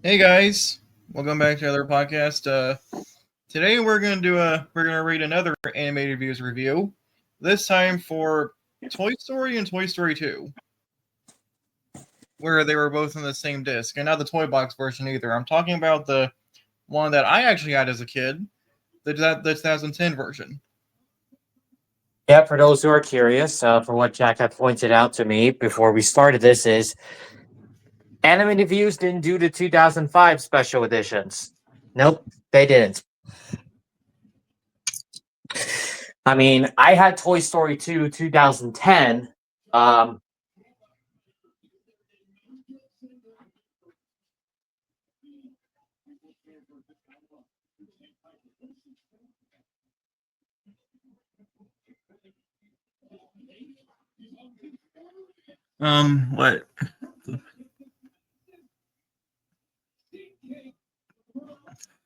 Hey guys, welcome back to another podcast. Today we're gonna read another animated reviews review. This time for Toy Story and Toy Story 2, where they were both in the same disc, and not the toy box version either. I'm talking about the one that I actually had as a kid, the 2010 version. Yeah, for those who are curious, for what Jack had pointed out to me before we started this is Animated Views didn't do the 2005 special editions. Nope, they didn't. I mean, I had Toy Story 2 2010. Um, What?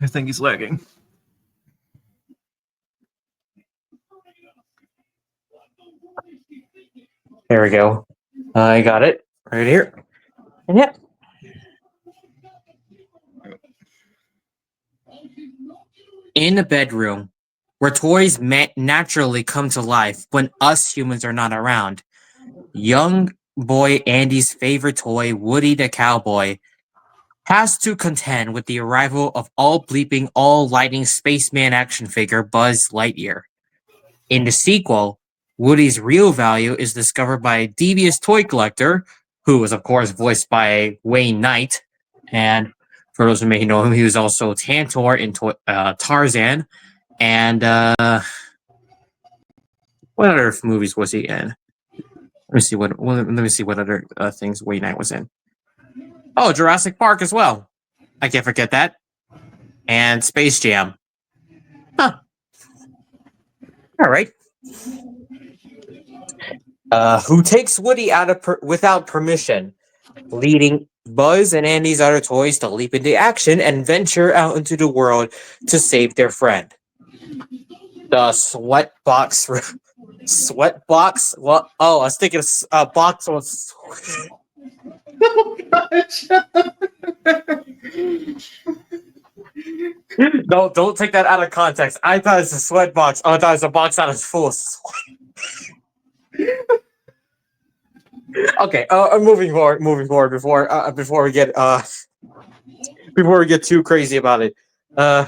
I think he's lagging. Here we go. I got it right here. And yeah, in the bedroom, where toys naturally come to life when us humans are not around. Young boy Andy's favorite toy, Woody the Cowboy, has to contend with the arrival of all bleeping, all lightning spaceman action figure Buzz Lightyear. In the sequel, Woody's real value is discovered by a devious toy collector, who was, of course, voiced by Wayne Knight. And for those who may know him, he was also Tantor in Tarzan. And what other movies was he in? Let me see what other things Wayne Knight was in. Oh, Jurassic Park as well. I can't forget that. And Space Jam. Huh. All right. Who takes Woody out without permission, leading Buzz and Andy's other toys to leap into action and venture out into the world to save their friend. The Sweatbox. Sweatbox? Well, oh, I was thinking a box was. Oh gosh! No, don't take that out of context. I thought it's a sweat box. Oh, I thought it's a box that is full of sweat. Okay, I'm moving forward. Moving forward before we get too crazy about it. Uh,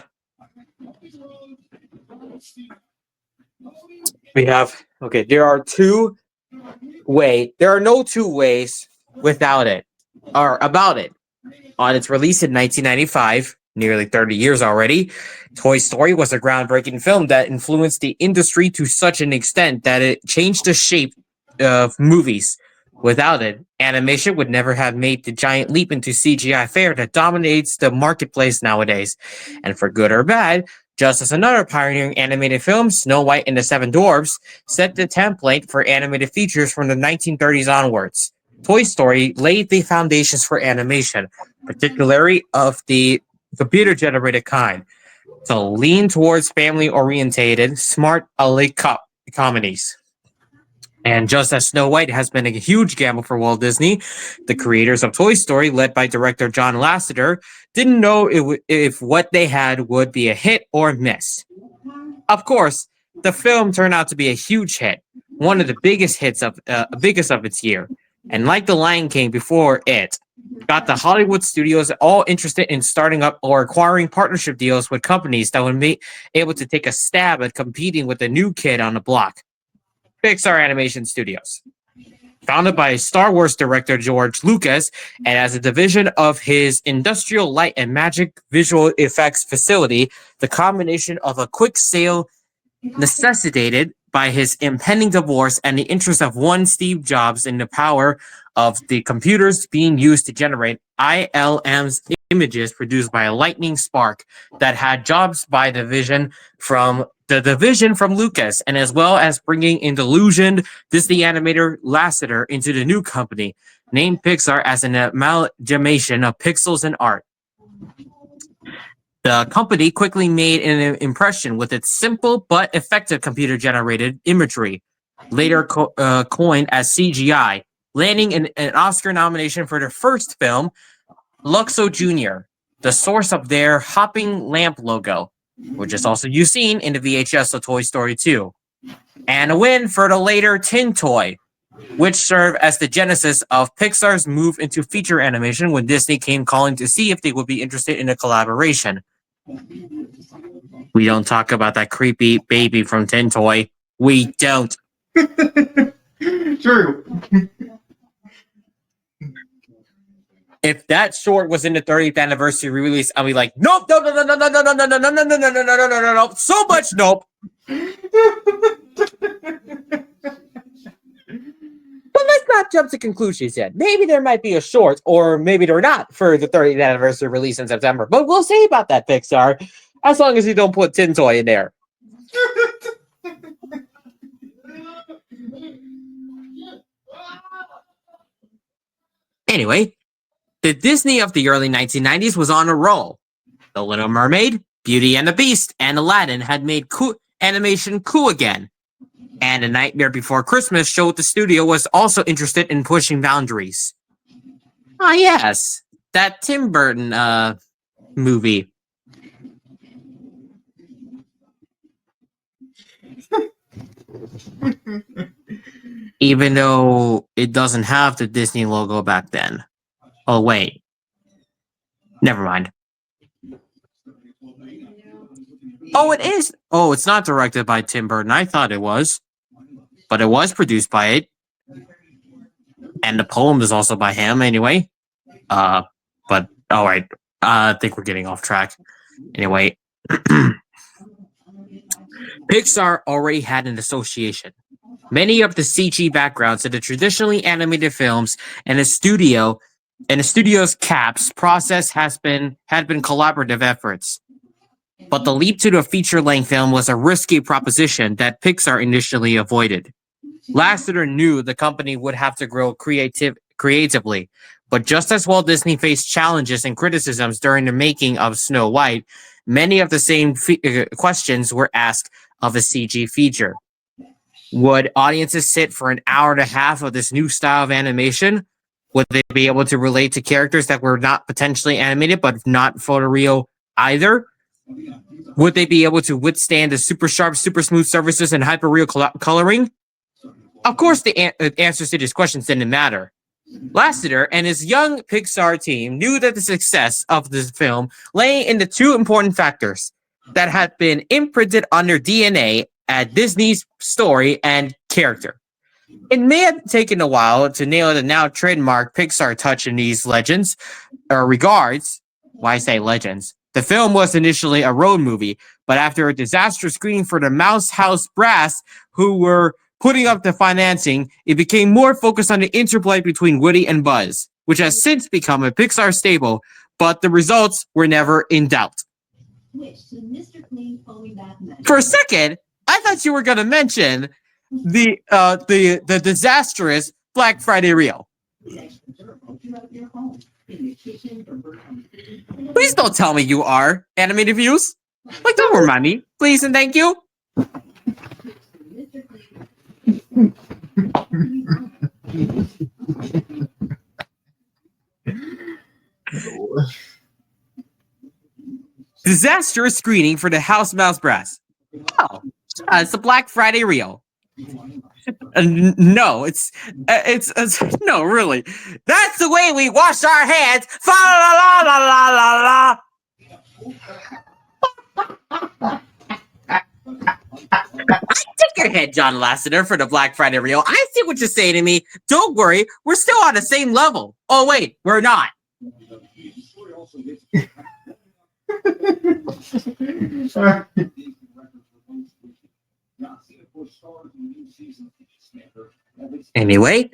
we have okay. There are no two ways without it or about it. On its release in 1995, nearly 30 years already, Toy Story was a groundbreaking film that influenced the industry to such an extent that it changed the shape of movies. Without it, animation would never have made the giant leap into CGI fare that dominates the marketplace nowadays. And for good or bad, just as another pioneering animated film, Snow White and the Seven Dwarfs, set the template for animated features from the 1930s onwards. Toy Story laid the foundations for animation, particularly of the computer-generated kind, to lean towards family-orientated, smart comedies. And just as Snow White has been a huge gamble for Walt Disney, the creators of Toy Story, led by director John Lasseter, didn't know if what they had would be a hit or miss. Of course, the film turned out to be a huge hit, one of the biggest of its year. And like The Lion King before it, got the Hollywood studios all interested in starting up or acquiring partnership deals with companies that would be able to take a stab at competing with the new kid on the block, Pixar Animation Studios. Founded by Star Wars director George Lucas and as a division of his Industrial Light and Magic visual effects facility, the combination of a quick sale necessitated by his impending divorce and the interest of one Steve Jobs in the power of the computers being used to generate ILM's images produced by a lightning spark that had Jobs by division from Lucas, and as well as bringing in delusioned Disney animator Lasseter into the new company, named Pixar as an amalgamation of pixels and art. The company quickly made an impression with its simple but effective computer-generated imagery, later coined as CGI, landing an Oscar nomination for their first film, Luxo Jr., the source of their hopping lamp logo, which is also seen in the VHS of Toy Story 2. And a win for the later Tin Toy, which served as the genesis of Pixar's move into feature animation when Disney came calling to see if they would be interested in a collaboration. We don't talk about that creepy baby from Tin Toy. We don't. True. If that short was in the 30th anniversary release, I'll be like, nope, no, no, no, no, no, no, no, no, no, no, no, no, no, no, no, no, no, no, so much nope. But let's not jump to conclusions yet. Maybe there might be a short, or maybe they're not for the 30th anniversary release in September. But we'll see about that, Pixar, as long as you don't put Tin Toy in there. Anyway, the Disney of the early 1990s was on a roll. The Little Mermaid, Beauty and the Beast, and Aladdin had made animation cool again. And A Nightmare Before Christmas showed the studio was also interested in pushing boundaries. Ah, yes, that Tim Burton movie. Even though it doesn't have the Disney logo back then. Oh, wait. Never mind. Oh, it is. Oh, it's not directed by Tim Burton. I thought it was. But it was produced by it. And the poem is also by him anyway. But, all right. I think we're getting off track. Anyway. Pixar already had an association. Many of the CG backgrounds in the traditionally animated films and the studio's caps process had been collaborative efforts. But the leap to the feature-length film was a risky proposition that Pixar initially avoided. Lasseter knew the company would have to grow creatively, but just as Walt Disney faced challenges and criticisms during the making of Snow White, many of the same questions were asked of a CG feature. Would audiences sit for an hour and a half of this new style of animation? Would they be able to relate to characters that were not potentially animated but not photoreal either? Would they be able to withstand the super sharp, super smooth surfaces and hyper-real coloring? Of course, the answers to these questions didn't matter. Lasseter and his young Pixar team knew that the success of this film lay in the two important factors that had been imprinted on their DNA at Disney's story and character. It may have taken a while to nail the now trademark Pixar touch in these regards. Why I say legends? The film was initially a road movie, but after a disastrous screening for the Mouse House Brass, who were putting up the financing, it became more focused on the interplay between Woody and Buzz, which has since become a Pixar staple, but the results were never in doubt. For a second, I thought you were going to mention the disastrous Black Friday reel. Please don't tell me you are Animated Views. Like, don't remind me, please and thank you. Disastrous screening for the House Mouse Brass. Oh, it's the Black Friday reel. No, it's no, really. That's the way we wash our hands. Fa la la la la la la. I take your head, John Lasseter, for the Black Friday reel. I see what you're saying to me. Don't worry, we're still on the same level. Oh wait, we're not. Anyway,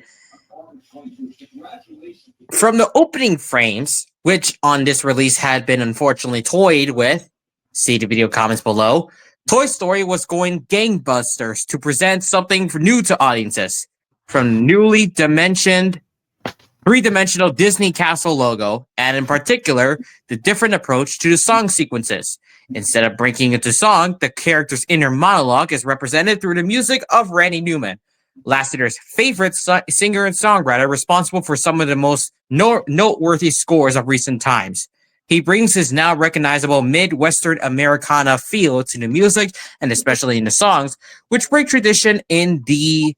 from the opening frames, which on this release had been unfortunately toyed with, see the video comments below, Toy Story was going gangbusters to present something new to audiences. From newly three-dimensional Disney Castle logo, and in particular, the different approach to the song sequences. Instead of breaking into song, the character's inner monologue is represented through the music of Randy Newman, Lasseter's favorite singer and songwriter, responsible for some of the most noteworthy scores of recent times. He brings his now recognizable Midwestern Americana feel to the music, and especially in the songs, which break tradition in the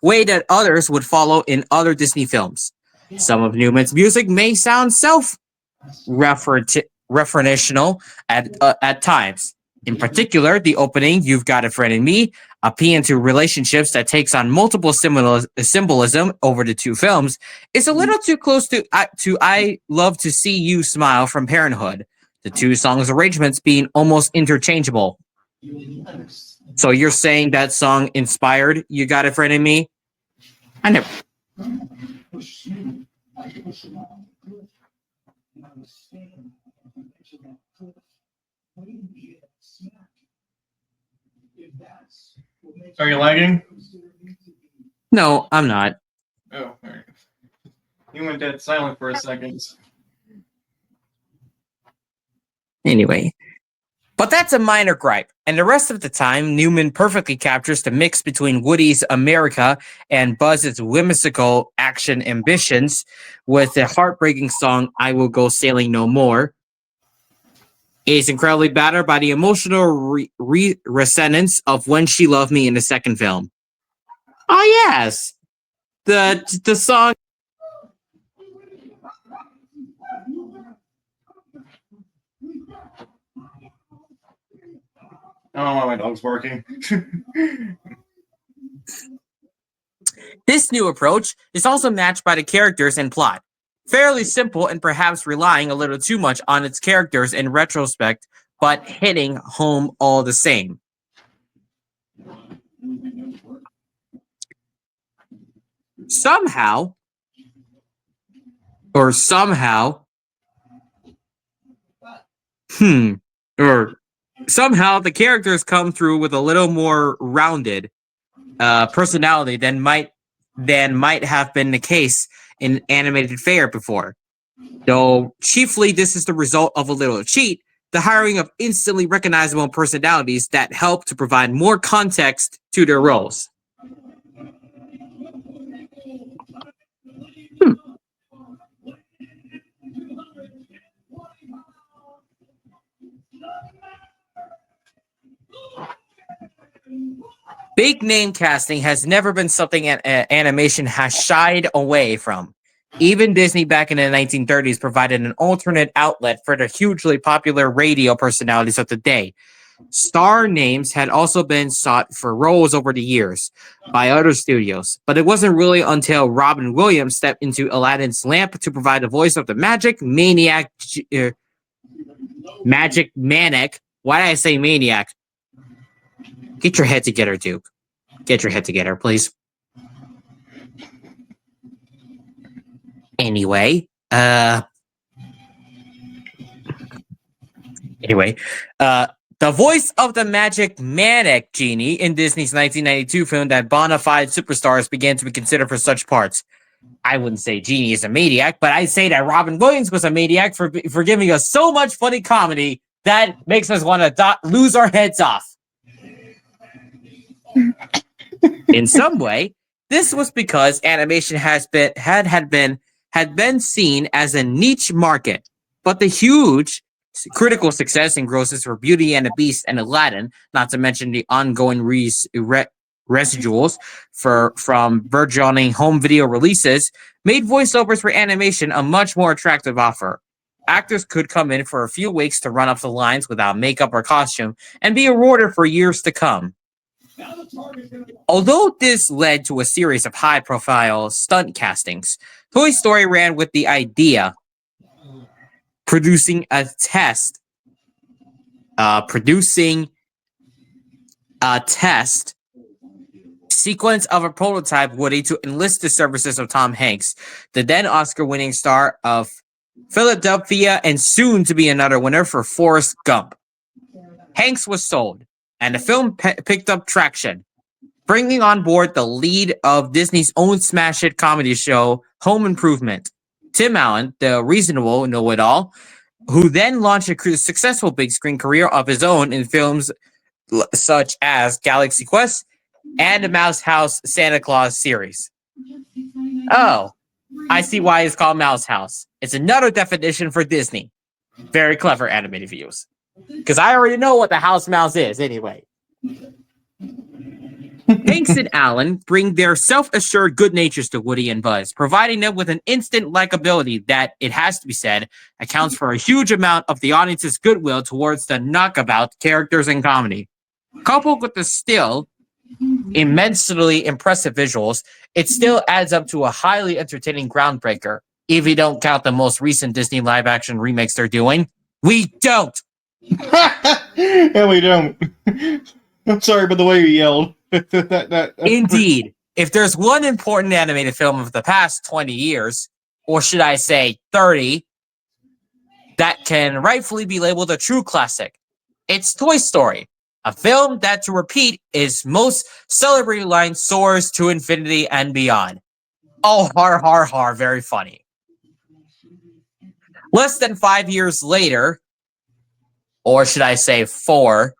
way that others would follow in other Disney films. Some of Newman's music may sound self-referential at times. In particular, the opening, You've Got a Friend in Me, a plea into relationships that takes on multiple symbolism over the two films, is a little too close to I Love to See You Smile from Parenthood, the two songs' arrangements being almost interchangeable. So you're saying that song inspired You Got a Friend in Me? I never... Are you lagging? No, I'm not. Oh, all right. You went dead silent for a second. Anyway. But that's a minor gripe, and the rest of the time, Newman perfectly captures the mix between Woody's America and Buzz's whimsical action ambitions with the heartbreaking song I Will Go Sailing No More. Is incredibly battered by the emotional resonance of When She Loved Me in the second film. Oh yes! The song... I don't know why my dog's barking. This new approach is also matched by the characters and plot. Fairly simple and perhaps relying a little too much on its characters in retrospect, but hitting home all the same. Somehow, the characters come through with a little more rounded personality than might have been the case in animated fare before. Though chiefly this is the result of a little cheat, the hiring of instantly recognizable personalities that help to provide more context to their roles. Big name casting has never been something animation has shied away from. Even Disney back in the 1930s provided an alternate outlet for the hugely popular radio personalities of the day. Star names had also been sought for roles over the years by other studios, but it wasn't really until Robin Williams stepped into Aladdin's lamp to provide the voice of the Magic Maniac. Why did I say Maniac? Get your head together, Duke. Get your head together, please. Anyway, the voice of the Magic Maniac Genie in Disney's 1992 film that bona fide superstars began to be considered for such parts. I wouldn't say Genie is a maniac, but I'd say that Robin Williams was a maniac for giving us so much funny comedy that makes us want to lose our heads off. In some way, this was because animation had been seen as a niche market, but the huge critical success and grosses for Beauty and the Beast and Aladdin, not to mention the ongoing residuals from burgeoning home video releases, made voiceovers for animation a much more attractive offer. Actors could come in for a few weeks to run up the lines without makeup or costume and be rewarded for years to come. Although this led to a series of high-profile stunt castings, Toy Story ran with the idea, producing a test sequence of a prototype Woody to enlist the services of Tom Hanks, the then Oscar-winning star of Philadelphia and soon to be another winner for Forrest Gump. Hanks was sold, and the film picked up traction, bringing on board the lead of Disney's own smash hit comedy show, Home Improvement, Tim Allen, the reasonable know-it-all, who then launched a successful big screen career of his own in films such as Galaxy Quest and the Mouse House Santa Claus series. Oh, I see why it's called Mouse House. It's another definition for Disney. Very clever animated views. Because I already know what the house mouse is anyway. Hanks and Alan bring their self-assured good natures to Woody and Buzz, providing them with an instant likability that, it has to be said, accounts for a huge amount of the audience's goodwill towards the knockabout characters in comedy. Coupled with the still immensely impressive visuals, it still adds up to a highly entertaining groundbreaker. If you don't count the most recent Disney live-action remakes they're doing, we don't. Yeah, we don't. I'm sorry about the way you yelled. Indeed. If there's one important animated film of the past 20 years, or should I say 30, that can rightfully be labeled a true classic, it's Toy Story. A film that, to repeat, is most celebrated line soars to infinity and beyond. Oh, har, har, har, very funny. Less than 5 years later, or should I say 4,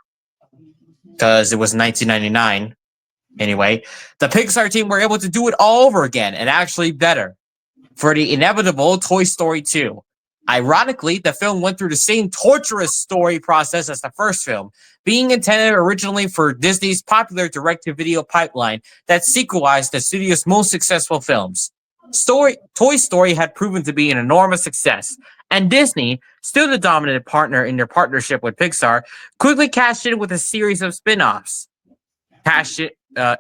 because it was 1999, anyway, the Pixar team were able to do it all over again, and actually better, for the inevitable Toy Story 2. Ironically, the film went through the same torturous story process as the first film, being intended originally for Disney's popular direct-to-video pipeline that sequelized the studio's most successful films. Toy Story had proven to be an enormous success, and Disney, still the dominant partner in their partnership with Pixar, quickly cashed in with a series of spin-offs.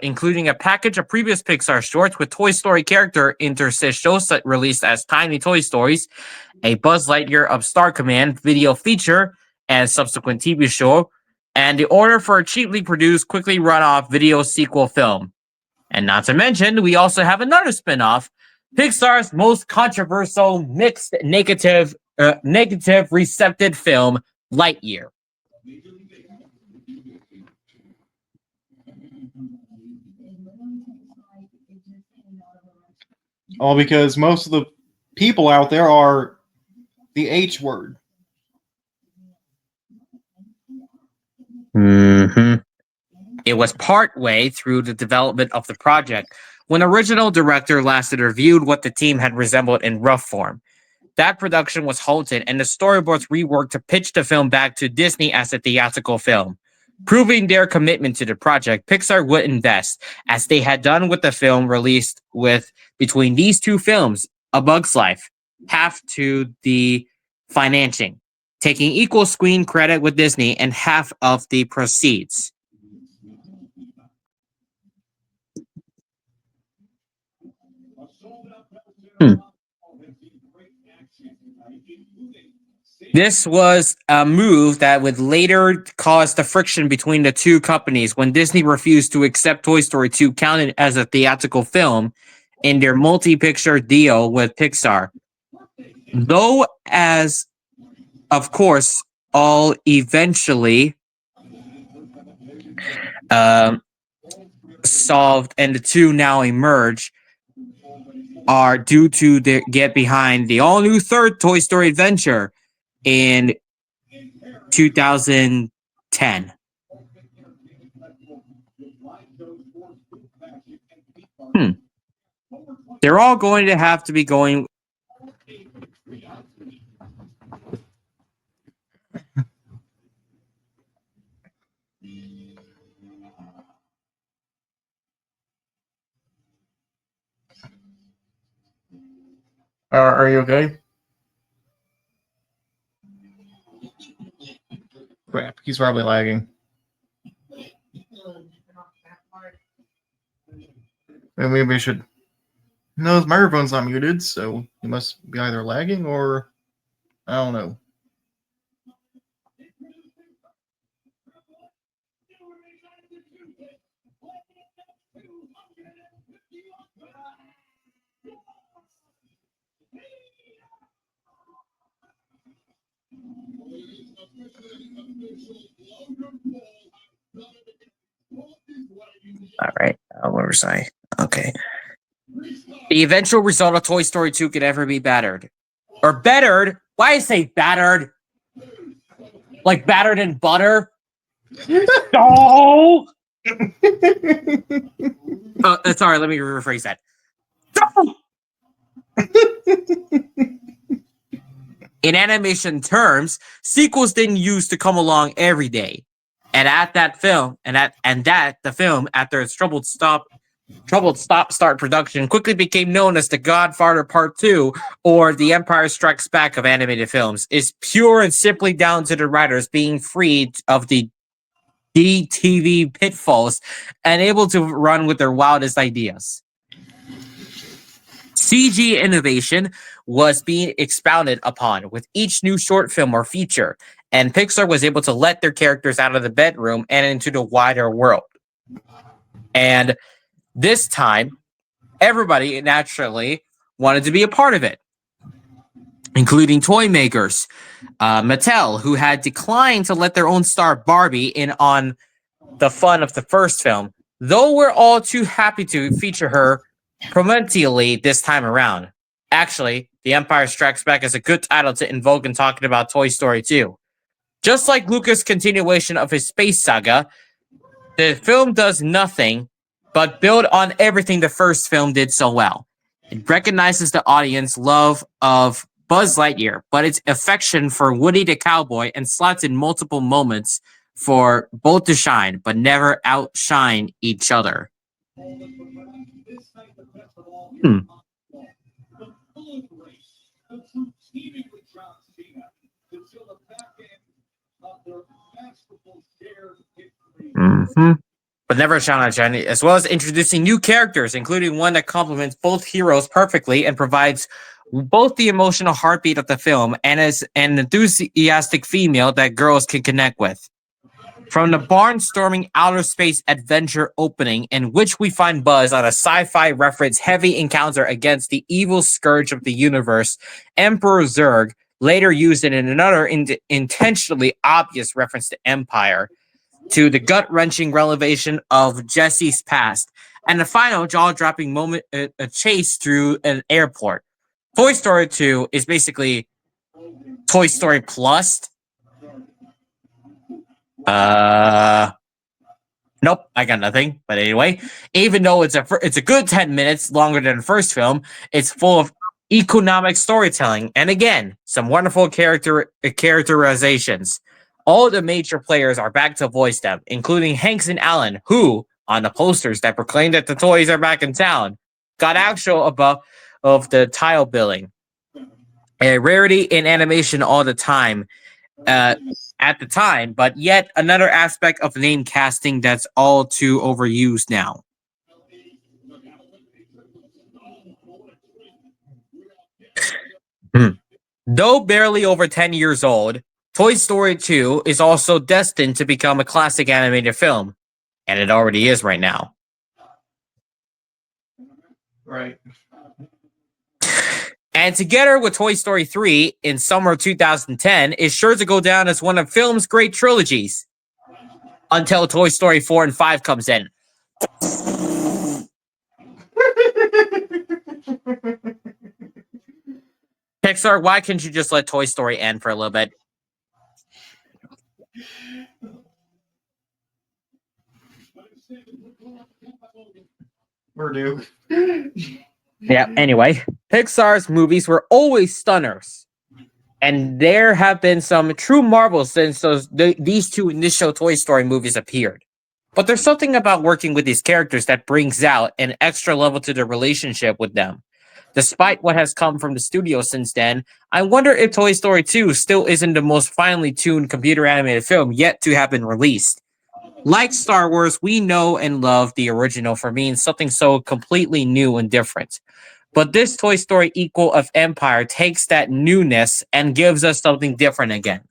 Including a package of previous Pixar shorts with Toy Story character interstitials released as Tiny Toy Stories, a Buzz Lightyear of Star Command video feature and subsequent TV show, and the order for a cheaply produced, quickly run-off video sequel film. And not to mention, we also have another spin-off, Pixar's most controversial mixed negative receptive film, Lightyear. All because most of the people out there are the H word. Mm-hmm. It was partway through the development of the project when original director Lasseter reviewed what the team had resembled in rough form. That production was halted and the storyboards reworked to pitch the film back to Disney as a theatrical film. Proving their commitment to the project, Pixar would invest, as they had done with the film released with between these two films, A Bug's Life, half to the financing, taking equal screen credit with Disney and half of the proceeds. This was a move that would later cause the friction between the two companies when Disney refused to accept Toy Story 2 counted as a theatrical film in their multi-picture deal with Pixar. Though, as of course, all eventually solved and the two now emerge, are due to get behind the all-new third Toy Story adventure in 2010. They're all going to have to be going. Are you okay? Crap, he's probably lagging. Maybe we should. No, his microphone's not muted, so he must be either lagging or I don't know. All right. Where was I? Okay. The eventual result of Toy Story 2 could ever be battered. Or bettered? Why I say battered? Like battered in butter? Oh! Sorry, let me rephrase that. In animation terms, sequels didn't used to come along every day. And at that film, the film, after its troubled stop-start production, quickly became known as The Godfather Part 2 or The Empire Strikes Back of animated films, is pure and simply down to the writers being freed of the DTV pitfalls and able to run with their wildest ideas. CG innovation was being expounded upon with each new short film or feature, and Pixar was able to let their characters out of the bedroom and into the wider world. And this time, everybody naturally wanted to be a part of it, including toy makers. Mattel, who had declined to let their own star Barbie in on the fun of the first film, though we're all too happy to feature her prominently this time around. Actually, The Empire Strikes Back is a good title to invoke in talking about Toy Story 2. Just like Lucas' continuation of his space saga, the film does nothing but build on everything the first film did so well. It recognizes the audience love of Buzz Lightyear, but its affection for Woody the Cowboy, and slots in multiple moments for both to shine, but never outshine each other. But never shine, as well as introducing new characters, including one that complements both heroes perfectly and provides both the emotional heartbeat of the film and as an enthusiastic female that girls can connect with. From the barnstorming outer space adventure opening, in which we find Buzz on a sci-fi reference heavy encounter against the evil scourge of the universe, Emperor Zurg, later used in another intentionally obvious reference to Empire, to the gut-wrenching revelation of Jesse's past, and the final jaw-dropping moment, a chase through an airport. Toy Story 2 is basically Toy Story Plus. Nope, I got nothing. But anyway, even though it's a good 10 minutes longer than the first film, it's full of economic storytelling, and again, some wonderful characterizations. All the major players are back to voice them, including Hanks and Allen, who, on the posters that proclaimed that the toys are back in town, got actual above of the tile billing. A rarity in animation all the time, at the time, but yet another aspect of name casting that's all too overused now. Though barely over 10 years old, Toy Story 2 is also destined to become a classic animated film, and it already is right now. Right. And together with Toy Story 3 in summer 2010 is sure to go down as one of film's great trilogies. Until Toy Story 4 and 5 comes in. Pixar, why can't you just let Toy Story end for a little bit? We're due. Yeah, anyway, Pixar's movies were always stunners. And there have been some true marvels since these two initial Toy Story movies appeared. But there's something about working with these characters that brings out an extra level to the relationship with them. Despite what has come from the studio since then, I wonder if Toy Story 2 still isn't the most finely tuned computer animated film yet to have been released. Like Star Wars, we know and love the original for being something so completely new and different. But this Toy Story equal of Empire takes that newness and gives us something different again.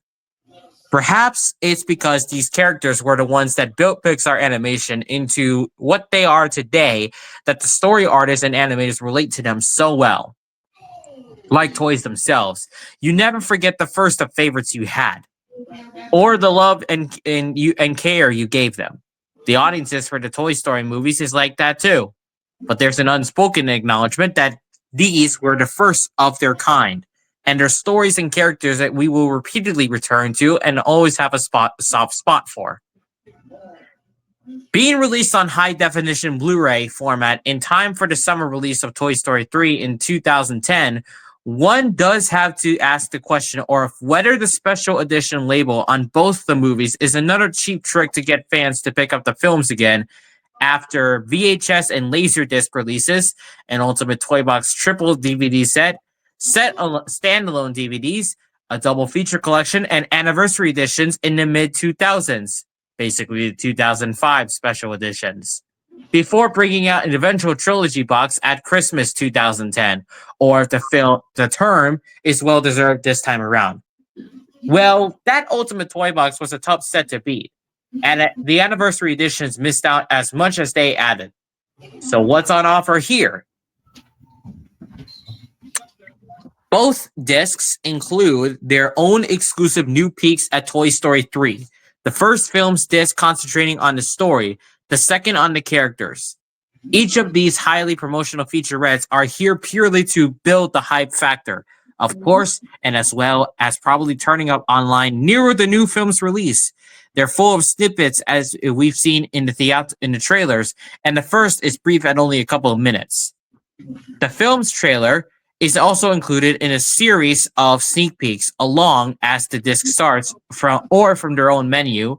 Perhaps it's because these characters were the ones that built Pixar animation into what they are today, that the story artists and animators relate to them so well. Like toys themselves, you never forget the first of favorites you had, or the love and care you gave them. The audiences for the Toy Story movies is like that too. But there's an unspoken acknowledgement that these were the first of their kind, and they're stories and characters that we will repeatedly return to and always have a soft spot for. Being released on high-definition Blu-ray format in time for the summer release of Toy Story 3 in 2010, one does have to ask the question or whether the special edition label on both the movies is another cheap trick to get fans to pick up the films again after VHS and Laserdisc releases, an Ultimate Toy Box triple DVD set standalone DVDs, a double feature collection, and anniversary editions in the mid-2000s. Basically the 2005 special editions, before bringing out an eventual trilogy box at Christmas 2010, or if the term is well deserved this time around. Well, that Ultimate Toy Box was a tough set to beat, and the anniversary editions missed out as much as they added. So what's on offer here? Both discs include their own exclusive new peeks at Toy Story 3. The first film's disc concentrating on the story, the second on the characters. Each of these highly promotional featurettes are here purely to build the hype factor, of course, and as well as probably turning up online nearer the new film's release. They're full of snippets as we've seen in the trailers, and the first is brief at only a couple of minutes. The film's trailer is also included in a series of sneak peeks along as the disc starts from their own menu.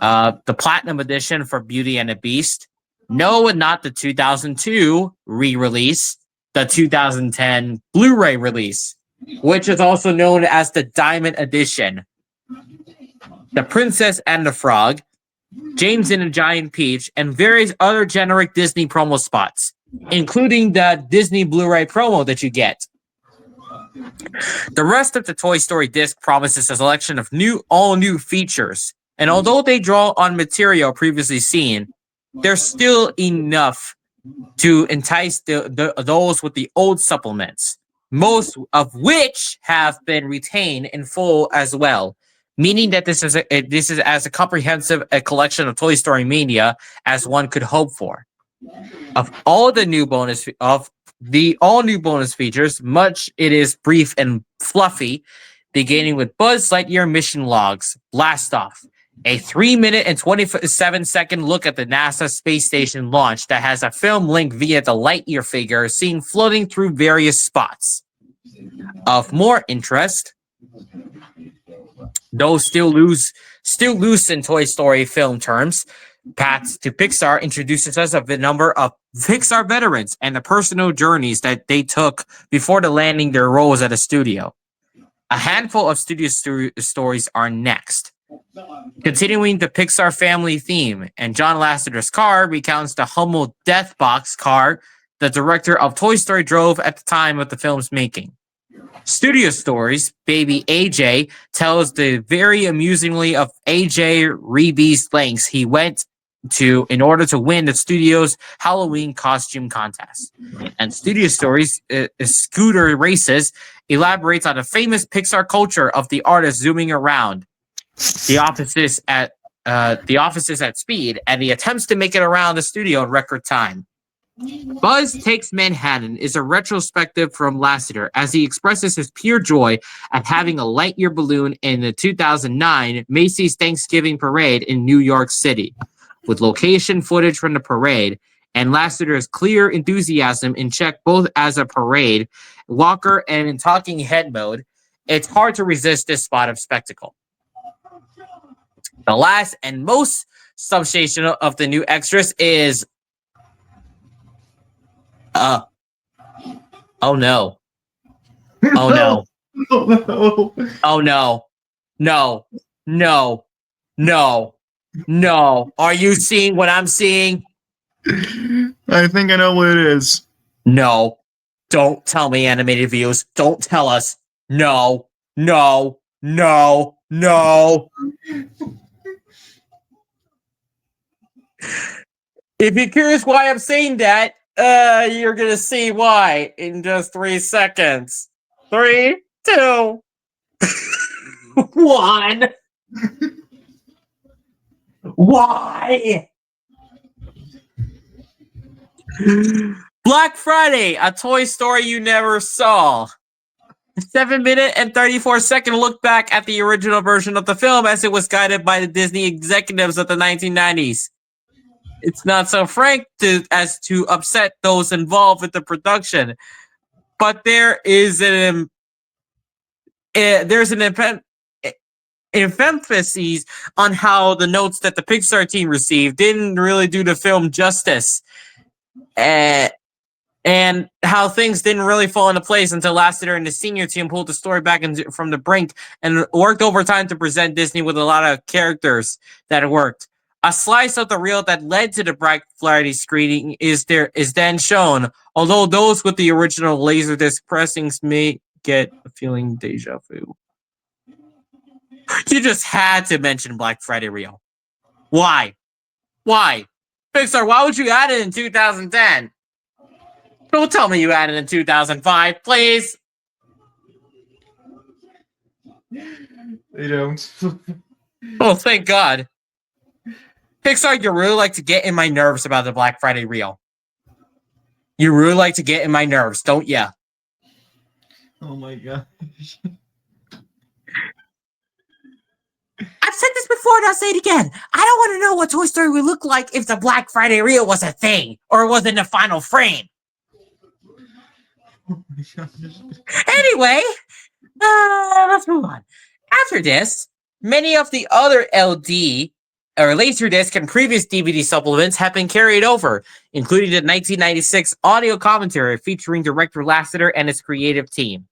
The Platinum Edition for Beauty and the Beast. No, not the 2002 re-release. The 2010 Blu-ray release, which is also known as the Diamond Edition. The Princess and the Frog, James and the Giant Peach, and various other generic Disney promo spots, including the Disney Blu-ray promo that you get. The rest of the Toy Story disc promises a selection of all new features, and although they draw on material previously seen, there's still enough to entice those with the old supplements, most of which have been retained in full as well, meaning that this is as a comprehensive a collection of Toy Story mania as one could hope for. Of all the new bonus features, much it is brief and fluffy, beginning with Buzz Lightyear mission logs, Blast Off, a 3-minute and 27-second look at the NASA space station launch that has a film link via the Lightyear figure seen floating through various spots. Of more interest, though still loose in Toy Story film terms, Paths to Pixar introduces us of a number of Pixar veterans and the personal journeys that they took before landing their roles at a studio. A handful of studio stories are next. Continuing the Pixar family theme, and John Lasseter's car recounts the humble death box car the director of Toy Story drove at the time of the film's making. Studio Stories, Baby AJ, tells the very amusingly of AJ Reeby's lengths he went to in order to win the studio's Halloween costume contest. And Studio Stories, Scooter Races, elaborates on the famous Pixar culture of the artist zooming around the offices at speed and the attempts to make it around the studio in record time. Buzz Takes Manhattan is a retrospective from Lasseter as he expresses his pure joy at having a Lightyear balloon in the 2009 Macy's Thanksgiving Parade in New York City. With location footage from the parade and Lasseter's clear enthusiasm in check both as a parade walker and in talking head mode, it's hard to resist this spot of spectacle. The last and most substantial of the new extras is oh no. Oh no. Oh no. No. No. No. No. Are you seeing what I'm seeing? I think I know what it is. No. Don't tell me, Animated Views. Don't tell us. No. No. No. No. If you're curious why I'm saying that, you're gonna see why in just 3 seconds. 3, 2, 1. Why? Black Friday, a Toy Story you never saw. 7-minute and 34-second look back at the original version of the film as it was guided by the Disney executives of the 1990s. it's not so frank as to upset those involved with the production. But there's an emphasis on how the notes that the Pixar team received didn't really do the film justice, and how things didn't really fall into place until Lasseter and the senior team pulled the story back from the brink and worked overtime to present Disney with a lot of characters that worked. A slice of the reel that led to the Black Friday screening is then shown, although those with the original Laserdisc pressings may get a feeling deja vu. You just had to mention Black Friday reel. Why? Pixar, why would you add it in 2010? Don't tell me you added it in 2005, please. They don't. Oh, thank God. Pixar, you really like to get in my nerves about the Black Friday reel. You really like to get in my nerves, don't ya? Oh my God. I've said this before and I'll say it again. I don't want to know what Toy Story would look like if the Black Friday reel was a thing or was in the final frame. Oh my gosh. Anyway, let's move on. After this, many of the other LD or Laserdisc and previous DVD supplements have been carried over, including the 1996 audio commentary featuring director Lasseter and his creative team.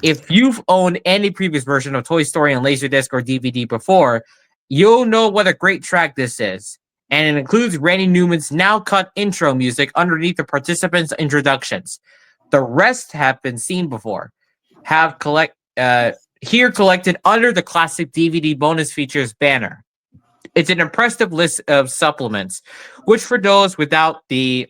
If you've owned any previous version of Toy Story on Laserdisc or DVD before, you'll know what a great track this is. And it includes Randy Newman's now cut intro music underneath the participants' introductions. The rest have been seen before. Here collected under the classic DVD bonus features banner. It's an impressive list of supplements, which for those without the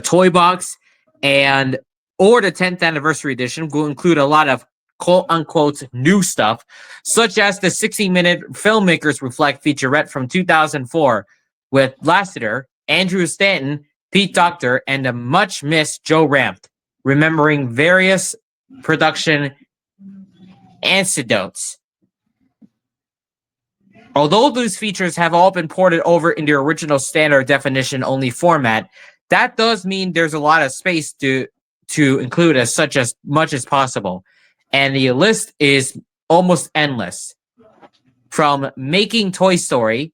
toy box or the 10th anniversary edition will include a lot of quote-unquote new stuff, such as the 60-minute Filmmakers Reflect featurette from 2004 with Lasseter, Andrew Stanton, Pete Docter, and the much-missed Joe Ranft, remembering various production anecdotes. Although these features have all been ported over in the original standard definition-only format, that does mean there's a lot of space to include as much as possible. And the list is almost endless. From making Toy Story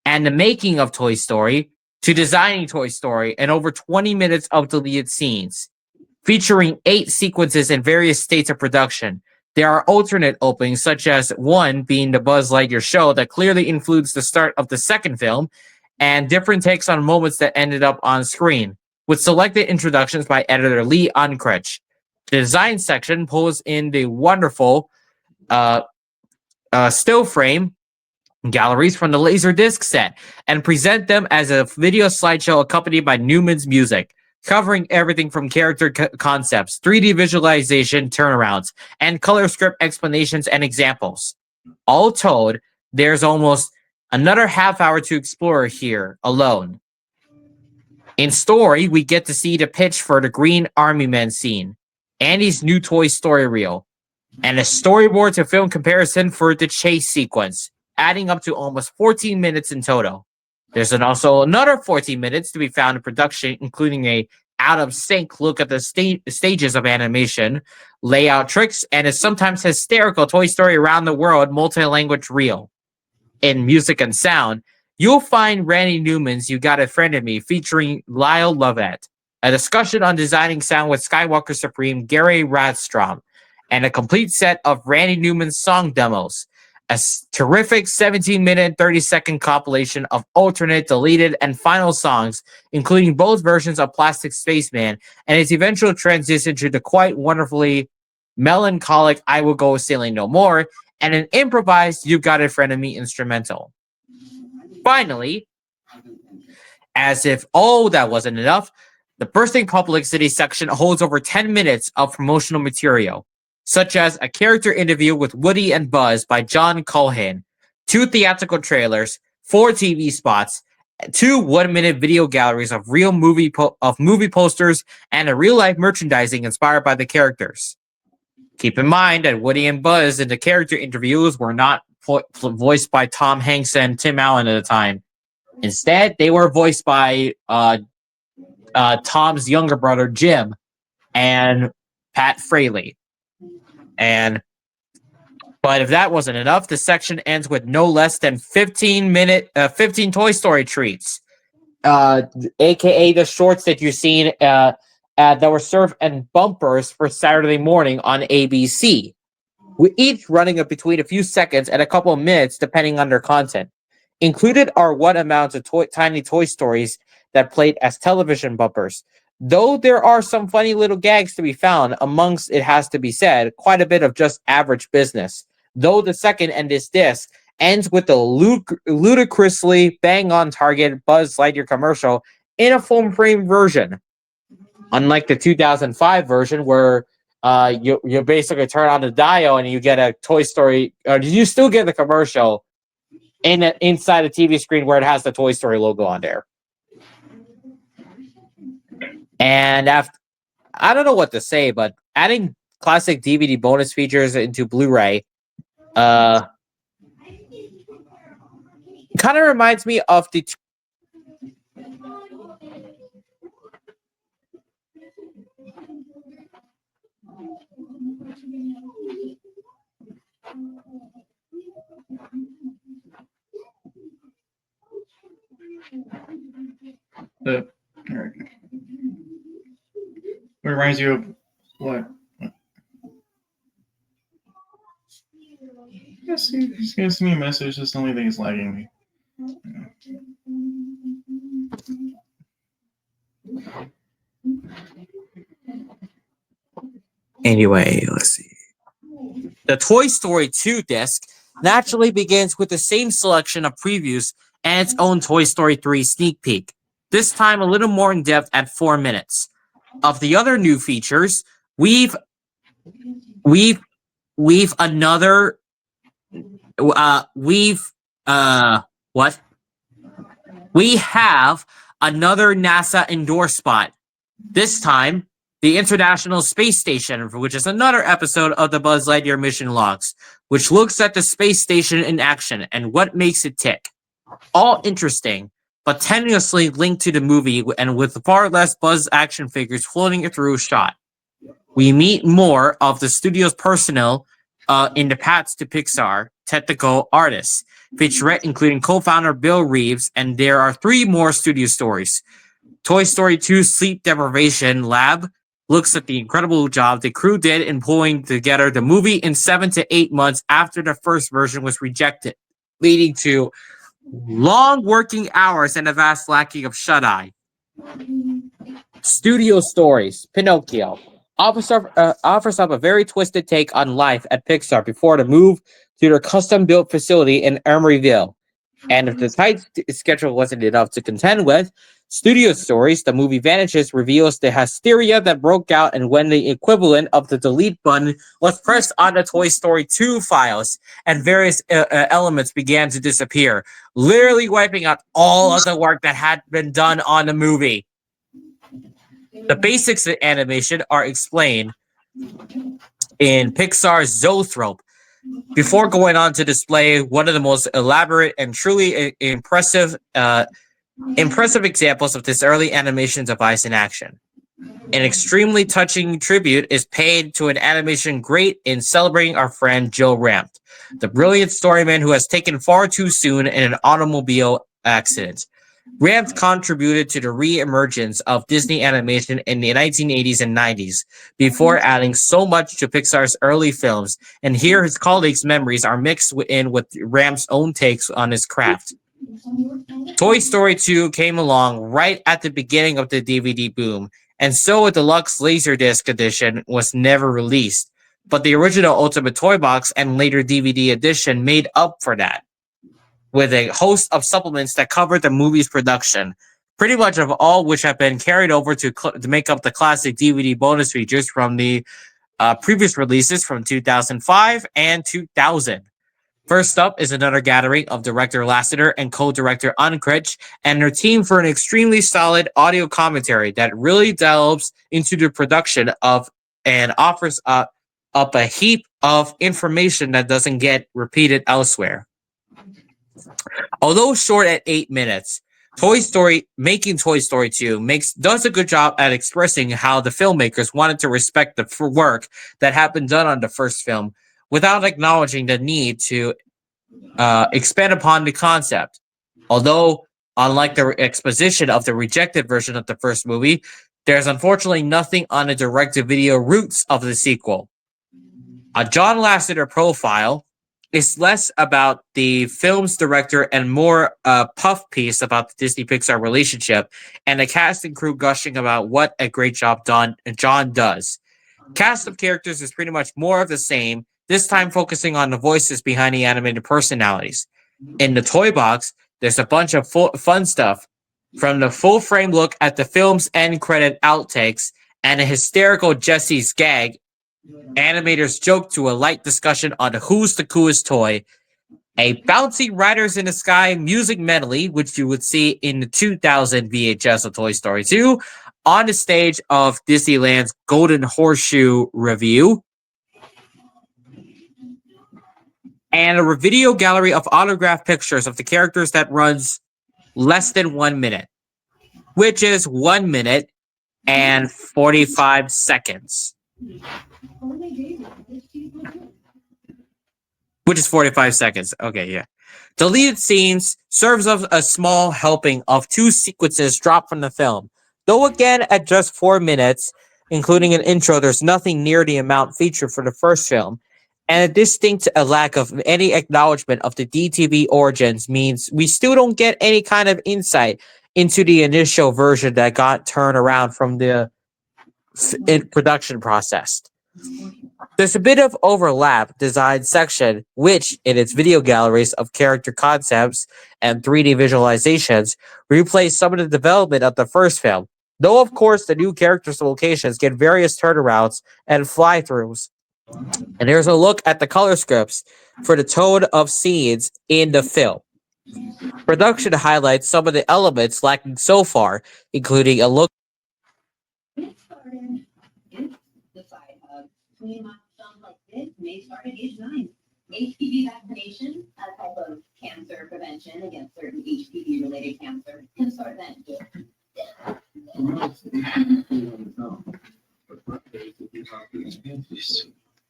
and the making of Toy Story to designing Toy Story and over 20 minutes of deleted scenes, featuring 8 sequences in various states of production. There are alternate openings, such as one being the Buzz Lightyear show that clearly influenced the start of the second film, and different takes on moments that ended up on screen, with selected introductions by editor Lee Unkrich. The design section pulls in the wonderful still frame galleries from the Laserdisc set and present them as a video slideshow accompanied by Newman's music, covering everything from character concepts, 3D visualization turnarounds, and color script explanations and examples. All told, there's almost another half hour to explore here alone. In story, we get to see the pitch for the Green Army Men scene, Andy's new Toy Story reel, and a storyboard to film comparison for the chase sequence, adding up to almost 14 minutes in total. There's also another 14 minutes to be found in production, including a out-of-sync look at the stages of animation, layout tricks, and a sometimes hysterical Toy Story Around the World multi-language reel. In music and sound, you'll find Randy Newman's You Got a Friend in Me featuring Lyle Lovett, a discussion on designing sound with Skywalker Supreme Gary Radstrom, and a complete set of Randy Newman's song demos. A terrific 17-minute, 30-second compilation of alternate, deleted, and final songs, including both versions of Plastic Spaceman and its eventual transition to the quite wonderfully melancholic I Will Go Sailing No More, and an improvised You've Got a Friend in Me instrumental. Finally, as if all that wasn't enough, the Bursting Publicity section holds over 10 minutes of promotional material, such as a character interview with Woody and Buzz by John Culhane, 2 theatrical trailers, 4 TV spots, 2 one-minute video galleries of real movie posters, and a real-life merchandising inspired by the characters. Keep in mind that Woody and Buzz in the character interviews were not voiced by Tom Hanks and Tim Allen at the time. Instead, they were voiced by Tom's younger brother, Jim, and Pat Fraley. But if that wasn't enough, the section ends with no less than 15 Toy Story treats, aka the shorts that you've seen that were served in bumpers for Saturday morning on ABC, with each running up between a few seconds and a couple of minutes depending on their content. Included are what amounts of tiny Toy Stories that played as television bumpers. Though there are some funny little gags to be found amongst, it has to be said, quite a bit of just average business. Though the second and this disc ends with the ludicrously bang-on target Buzz Lightyear commercial in a full-frame version. Unlike the 2005 version where you basically turn on the dial and you get a Toy Story, or you still get the commercial inside a TV screen where it has the Toy Story logo on there. And after, I don't know what to say, but adding classic DVD bonus features into Blu-ray kind of reminds me of the It reminds you of what? Yes, he gives me a message. That's the only thing that's lagging me. Anyway, let's see. The Toy Story 2 disc naturally begins with the same selection of previews and its own Toy Story 3 sneak peek, this time a little more in depth at 4 minutes. Of the other new features, we have another NASA indoor spot. This time, the International Space Station, which is another episode of the Buzz Lightyear mission logs, which looks at the space station in action and what makes it tick. All interesting, but tenuously linked to the movie and with far less Buzz action figures floating through a shot. We meet more of the studio's personnel in the paths to Pixar technical artists, featurette including co-founder Bill Reeves, and there are 3 more studio stories. Toy Story 2 Sleep Deprivation Lab looks at the incredible job the crew did in pulling together the movie in 7 to 8 months after the first version was rejected, leading to long working hours and a vast lacking of shut-eye. Studio Stories Pinocchio offers up a very twisted take on life at Pixar before the move to their custom-built facility in Emeryville. And if the tight schedule wasn't enough to contend with, Studio Stories, the movie Vanishes, reveals the hysteria that broke out and when the equivalent of the delete button was pressed on the Toy Story 2 files and various elements began to disappear, literally wiping out all of the work that had been done on the movie. The basics of animation are explained in Pixar's Zoetrope before going on to display one of the most elaborate and truly impressive examples of this early animation device in action. An extremely touching tribute is paid to an animation great in celebrating our friend Joe Ranft, the brilliant storyman who has taken far too soon in an automobile accident. Ranft contributed to the re-emergence of Disney animation in the 1980s and 90s, before adding so much to Pixar's early films, and here his colleagues' memories are mixed in with Ranft's own takes on his craft. Toy Story 2 came along right at the beginning of the DVD boom, and so a deluxe Laserdisc edition was never released, but the original Ultimate Toy Box and later DVD edition made up for that, with a host of supplements that covered the movie's production, pretty much of all which have been carried over to make up the classic DVD bonus features from the previous releases from 2005 and 2000. First up is another gathering of director Lasseter and co-director Unkrich and their team for an extremely solid audio commentary that really delves into the production of and offers up a heap of information that doesn't get repeated elsewhere. Although short at 8 minutes, Making Toy Story 2 does a good job at expressing how the filmmakers wanted to respect the work that had been done on the first film without acknowledging the need to expand upon the concept. Although, unlike the exposition of the rejected version of the first movie, there's unfortunately nothing on the direct-to-video roots of the sequel. A John Lasseter profile is less about the film's director and more a puff piece about the Disney-Pixar relationship, and the cast and crew gushing about what a great job John does. Cast of characters is pretty much more of the same, this time focusing on the voices behind the animated personalities. In the toy box, there's a bunch of fun stuff, from the full-frame look at the film's end credit outtakes and a hysterical Jesse's gag, animators joke to a light discussion on who's the coolest toy, a bouncy Riders in the Sky music medley, which you would see in the 2000 VHS of Toy Story 2, on the stage of Disneyland's Golden Horseshoe Revue, and a video gallery of autographed pictures of the characters that runs less than 1 minute, which is 1 minute and 45 seconds. Which is 45 seconds. Okay, yeah. Deleted scenes serves as a small helping of 2 sequences dropped from the film. Though again, at just 4 minutes, including an intro, there's nothing near the amount featured for the first film. And a distinct lack of any acknowledgement of the DTV origins means we still don't get any kind of insight into the initial version that got turned around from the production process. There's a bit of overlap design section, which in its video galleries of character concepts and 3D visualizations replace some of the development of the first film. Though, of course, the new characters' locations get various turnarounds and fly-throughs. And there's a look at the color scripts for the tone of scenes in the film. Production highlights some of the elements lacking so far, including a look may start at age 9. HPV vaccination, a type of cancer prevention against certain HPV-related cancer, can start then.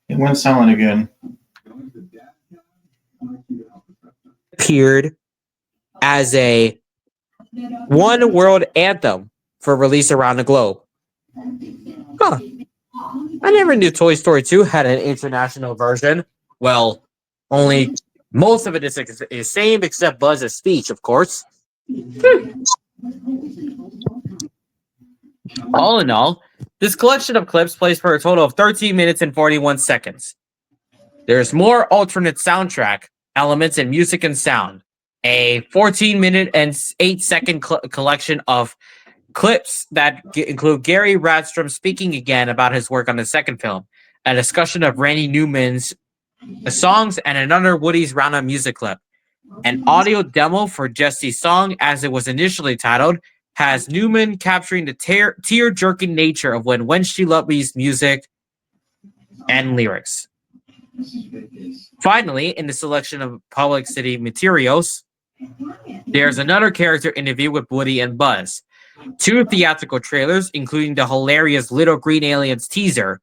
It went silent again. Appeared as a one world anthem for release around the globe. Huh. I never knew Toy Story 2 had an international version. Well, only most of it is the same except Buzz's speech, of course. All in all, this collection of clips plays for a total of 13 minutes and 41 seconds. There's more alternate soundtrack elements in music and sound. A 14-minute and 8-second collection of clips that include Gary Radstrom speaking again about his work on the second film, a discussion of Randy Newman's songs, and another Woody's Roundup music clip. An audio demo for Jesse's song, as it was initially titled, has Newman capturing the tear-jerking nature of When She Loved Me's music and lyrics. Finally, in the selection of Public City materials, there's another character interview with Woody and Buzz, 2 theatrical trailers, including the hilarious Little Green Aliens teaser,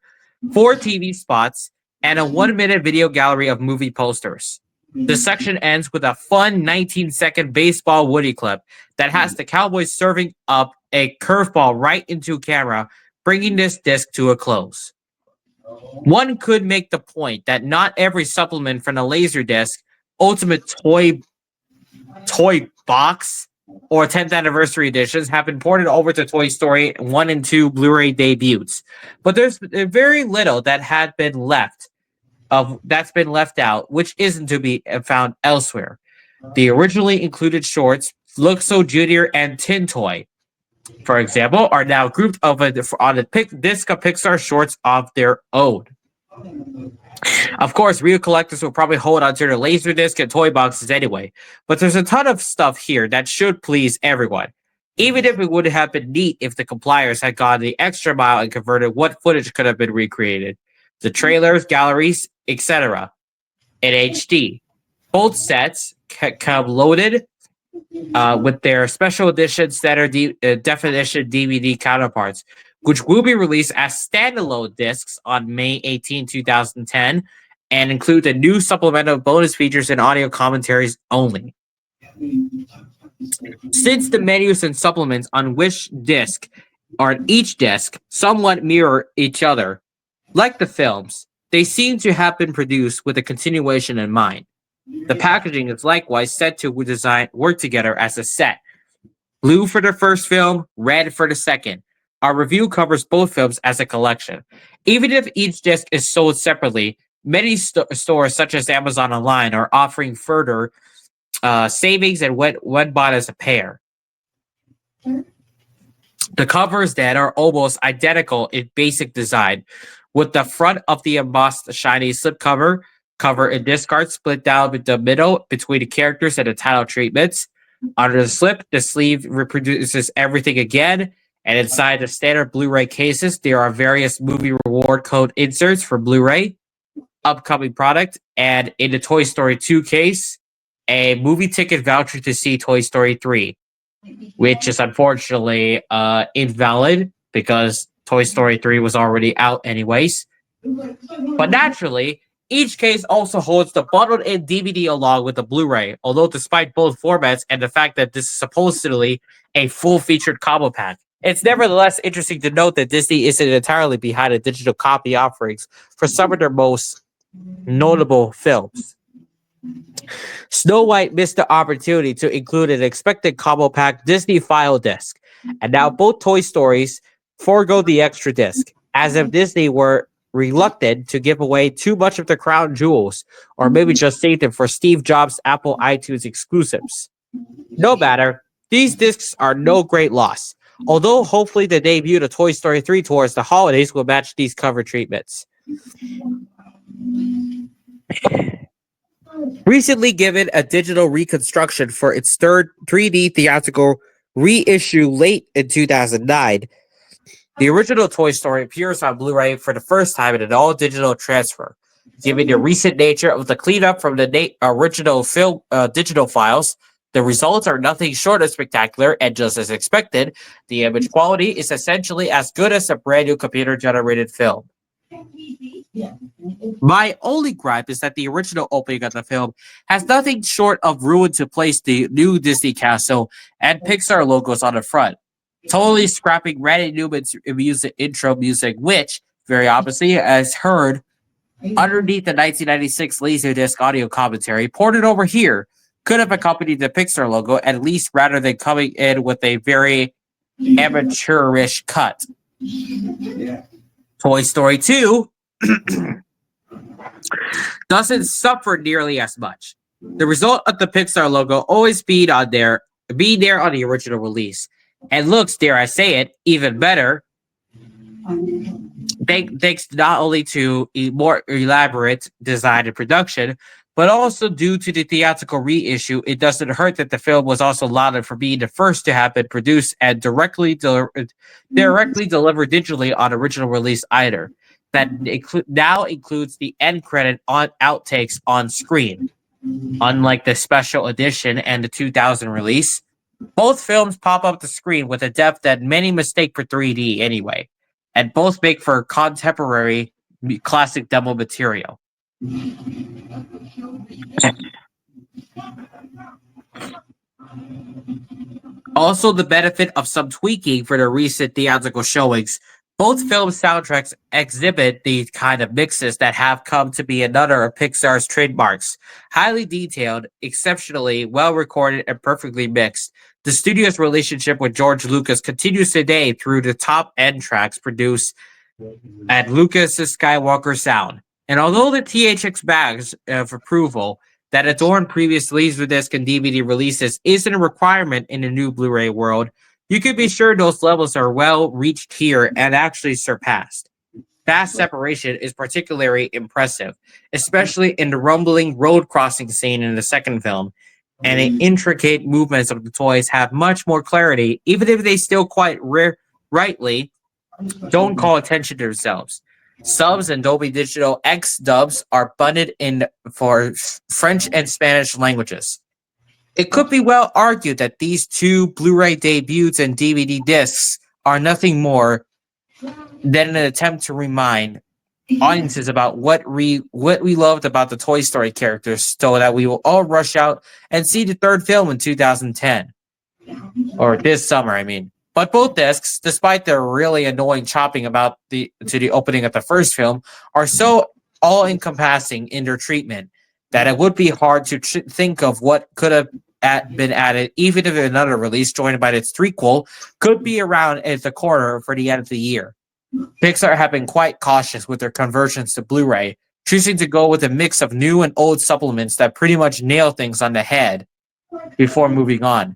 4 TV spots, and a 1-minute video gallery of movie posters. The section ends with a fun 19-second baseball Woody clip that has the Cowboys serving up a curveball right into camera, bringing this disc to a close. One could make the point that not every supplement from the Laserdisc Ultimate Toy Box or 10th Anniversary Editions have been ported over to Toy Story 1 and 2 Blu-ray debuts. But there's very little that had been left out, which isn't to be found elsewhere. The originally included shorts, Look So Junior and Tin Toy, for example, are now grouped on the disc of Pixar shorts of their own. Of course, real collectors will probably hold onto their Laserdisc and toy boxes anyway, but there's a ton of stuff here that should please everyone, even if it would have been neat if the compliers had gone the extra mile and converted what footage could have been recreated. The trailers, galleries, etc. in HD. Both sets come loaded with their special edition standard definition DVD counterparts, which will be released as standalone discs on May 18, 2010, and include the new supplemental bonus features and audio commentaries only. Since the menus and supplements on which disc or on each disc somewhat mirror each other, like the films, they seem to have been produced with a continuation in mind. The packaging is likewise set to work together as a set. Blue for the first film, red for the second. Our review covers both films as a collection. Even if each disc is sold separately, many stores such as Amazon Online are offering further savings and when bought as a pair. The covers then are almost identical in basic design, with the front of the embossed shiny slipcover in disc art split down the middle between the characters and the title treatments. Under the slip, the sleeve reproduces everything again, and inside the standard Blu-ray cases, there are various movie reward code inserts for Blu-ray, upcoming product, and in the Toy Story 2 case, a movie ticket voucher to see Toy Story 3, which is unfortunately invalid because Toy Story 3 was already out anyways. But naturally, each case also holds the bundled-in DVD along with the Blu-ray, although despite both formats and the fact that this is supposedly a full-featured combo pack, it's nevertheless interesting to note that Disney isn't entirely behind the digital copy offerings for some of their most notable films. Snow White missed the opportunity to include an expected combo pack Disney file disc, and now both Toy Stories forego the extra disc, as if Disney were reluctant to give away too much of the crown jewels, or maybe just save them for Steve Jobs' Apple iTunes exclusives. No matter, these discs are no great loss, although hopefully the debut of Toy Story 3 towards the holidays will match these cover treatments. Recently given a digital reconstruction for its third 3D theatrical reissue late in 2009, the original Toy Story appears on Blu-ray for the first time in an all-digital transfer. Given the recent nature of the cleanup from the original film digital files, the results are nothing short of spectacular, and just as expected, the image quality is essentially as good as a brand new computer-generated film. My only gripe is that the original opening of the film has nothing short of ruined to place the new Disney Castle and Pixar logos on the front, totally scrapping Randy Newman's intro music, which, very obviously, as heard underneath the 1996 Laserdisc audio commentary, ported over here, could have accompanied the Pixar logo, at least rather than coming in with a very amateurish cut. Toy Story 2 doesn't suffer nearly as much. The result of the Pixar logo always being there on the original release, and looks, dare I say it, even better, thanks not only to a more elaborate design and production, but also due to the theatrical reissue. It doesn't hurt that the film was also lauded for being the first to have been produced and directly delivered digitally on original release either. That now includes the end credit on outtakes on screen. Unlike the special edition and the 2000 release, both films pop up the screen with a depth that many mistake for 3D anyway, and both make for contemporary classic demo material. Also, the benefit of some tweaking for the recent theatrical showings, both film soundtracks exhibit the kind of mixes that have come to be another of Pixar's trademarks. Highly detailed, exceptionally well recorded, and perfectly mixed. The studio's relationship with George Lucas continues today through the top-end tracks produced at Lucas' Skywalker Sound. And although the THX badge of approval that adorned previous Laserdisc and DVD releases isn't a requirement in the new Blu-ray world, you can be sure those levels are well reached here and actually surpassed. Fast separation is particularly impressive, especially in the rumbling road crossing scene in the second film, and the intricate movements of the toys have much more clarity, even if they still quite rightly don't call attention to themselves. Subs and Dolby Digital X dubs are bundled in for French and Spanish languages. It could be well argued that these two Blu-ray debuts and DVD discs are nothing more than an attempt to remind audiences about what we loved about the Toy Story characters, so that we will all rush out and see the third film in 2010, or this summer, I mean. But both discs, despite their really annoying chopping about the opening of the first film, are so all-encompassing in their treatment that it would be hard to think of what could have been added, even if another release joined by its threequel could be around at the corner for the end of the year. Pixar have been quite cautious with their conversions to Blu-ray, choosing to go with a mix of new and old supplements that pretty much nail things on the head before moving on.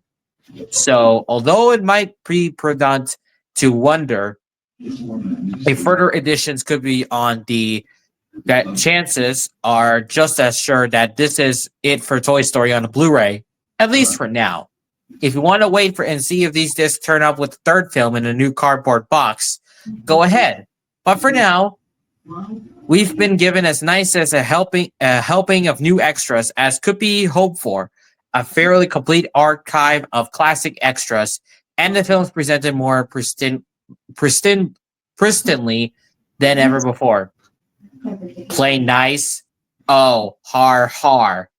So, although it might be prudent to wonder if further editions could be on that chances are just as sure that this is it for Toy Story on a Blu-ray, at least for now. If you want to wait for and see if these discs turn up with the third film in a new cardboard box, go ahead. But for now, we've been given as nice as a helping of new extras as could be hoped for, a fairly complete archive of classic extras, and the films presented more pristinely than ever before. Play nice. Oh, har har.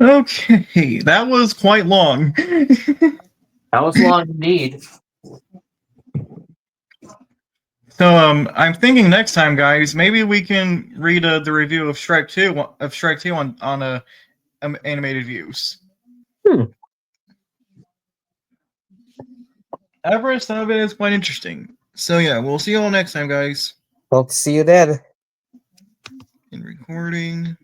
Okay, that was quite long. That was long indeed. So I'm thinking next time, guys, maybe we can read the review of Shrek 2 on animated views. Everest, some of it is quite interesting. So yeah, we'll see you all next time, guys. Hope to see you then. In recording.